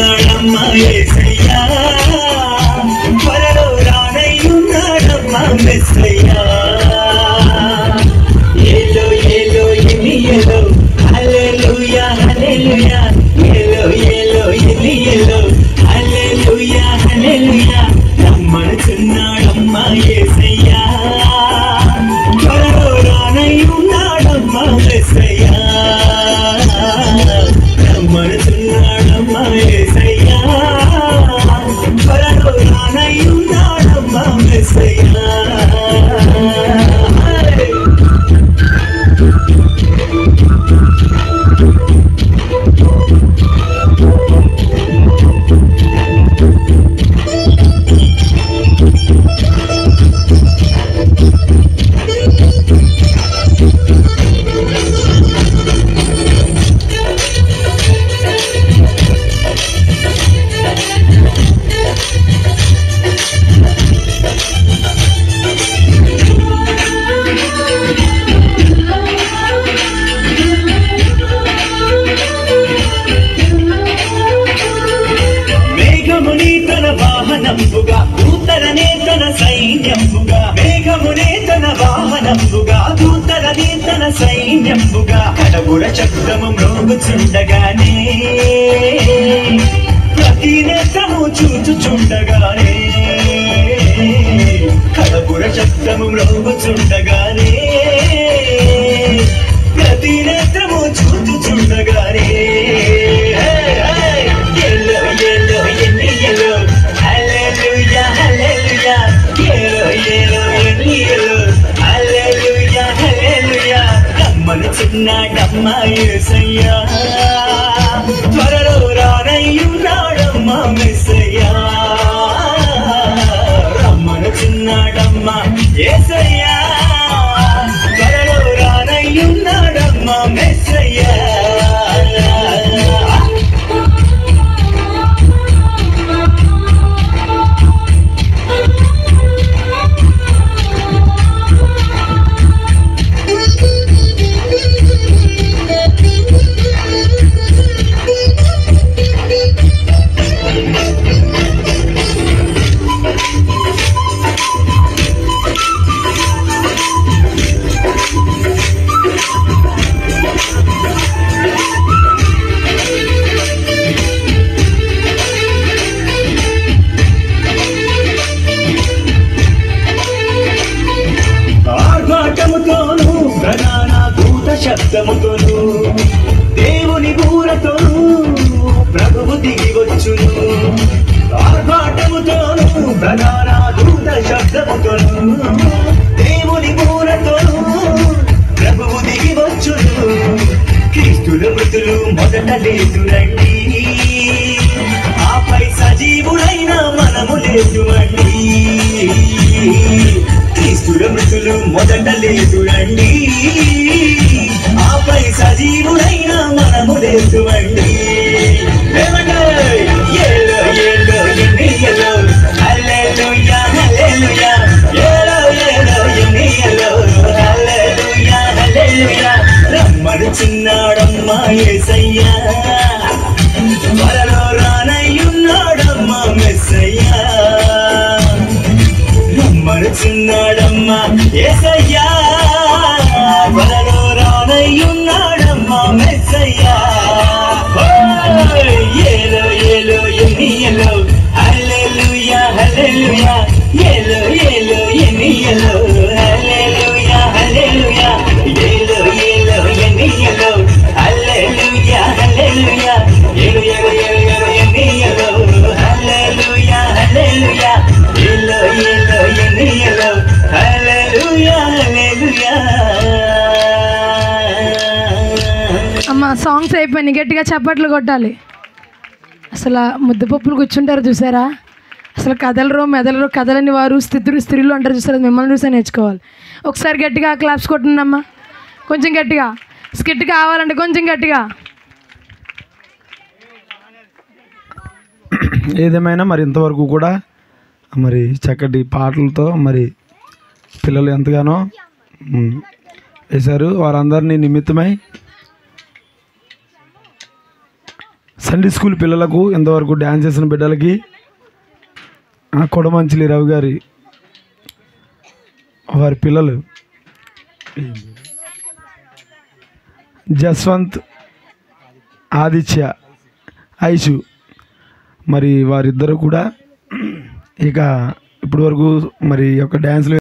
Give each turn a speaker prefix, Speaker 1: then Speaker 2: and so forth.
Speaker 1: చిన్నాడమ్మా యేసయ్యా త్వరలో రానయ్యున్నాడమ్మా మెస్సయ్యా ఏలో ఏలో ఎనియలో హల్లెలూయా హల్లెలూయా ఏలో ఏలో ఎనియలో హల్లెలూయా హల్లెలూయా రమ్మనుచున్నాడమ్మా యేసయ్యా త్వరలో రానయ్యున్నాడమ్మా మెస్సయ్యా రమ్మనుచున్నాడమ్మా యేసయ్యా త్వరలో రానయ్యున్నాడమ్మా మెస్సయ్యా వాహనంబుగా దూతలనే తన సైన్యంబుగా మేఘమునే తన వాహనంబుగా దూతలనే తన సైన్యంబుగా కడబుర చక్రము మ్రోగుచుండగానే ప్రతి నేత్రము చూచుచుండగానే కడబుర చక్రము మ్రోగుచుండగానే ప్రతి నేత్రము చూచుచుండగానే చిన్నాడమ్మా యేసయ్యా త్వరలో రానయ్యున్నాడమ్మా మెస్సయ్యా రమ్మనుచున్నాడమ్మా యేసయ్యా త్వరలో రానయ్యున్నాడమ్మా మెస్సయ్యా శబ్దముతోను దేవుని బూరతోను ప్రభువు దిగి వచ్చును ఆర్భాటముతోను ప్రధాన దూత శబ్దముతోను దేవుని బూరతోను ప్రభువు దిగి వచ్చును క్రీస్తుల మృతులు మొదట లేదురండి ఆపై సజీవులైన మనము లేదురండి క్రీస్తుల మృతులు మొదట లేదురండి ఆపై సజీవులైన మనము లేదువండి ఏలో ఏలో ఎన్నియలో హల్లెలూయా హల్లెలూయా ఏలో ఏలో ఎన్నియలో హల్లెలూయా హల్లెలూయా రమ్మనుచున్నాడమ్మా యేసయ్యా త్వరలో రానయ్యున్నాడమ్మా మెస్సయ్యా రమ్మనుచున్నాడమ్మా యేసయ్యా త్వరలో రానయ్యున్నాడమ్మా మెస్సయ్యా ఏలో ఏలో ఎన్నియలో హల్లెలూయా హల్లెలూయా ఏలో ఏలో ఎన్నియలో హల్లెలూయా హల్లెలూయా ఏలో ఏలో ఎన్నియలో హల్లెలూయా హల్లెలూయా ఏలో ఏలో ఏలో ఎన్నియలో హల్లెలూయా హల్లెలూయా ఏలో ఏలో ఎన్నియలో హల్లెలూయా హల్లెలూయా
Speaker 2: అమ్మ సాంగ్స్ అయిపోయినాయి, గట్టిగా చప్పట్లు కొట్టాలి. అసలు ముద్దపప్పులు కూర్చుంటారు చూసారా, అసలు కదలరు మెదలరు, కదలని వారు స్త్రీలు అంటారు చూసారా, మిమ్మల్ని చూసే నేర్చుకోవాలి. ఒకసారి గట్టిగా క్లాప్స్ కొట్టిందమ్మా, కొంచెం గట్టిగా. స్కిట్ కావాలంటే కొంచెం గట్టిగా.
Speaker 3: ఏదేమైనా మరి ఇంతవరకు కూడా మరి చక్కటి పాటలతో మరి పిల్లలు ఎంతగానో వేశారు. వారందరినీ నిమిత్తమై సండే స్కూల్ పిల్లలకు ఇంతవరకు డ్యాన్స్ చేసిన బిడ్డలకి కొడమంచిలి రవి గారి వారి పిల్లలు జస్వంత్, ఆదిత్య, ఐషు, మరి వారిద్దరు కూడా ఇక ఇప్పటి వరకు మరి యొక్క డ్యాన్స్లు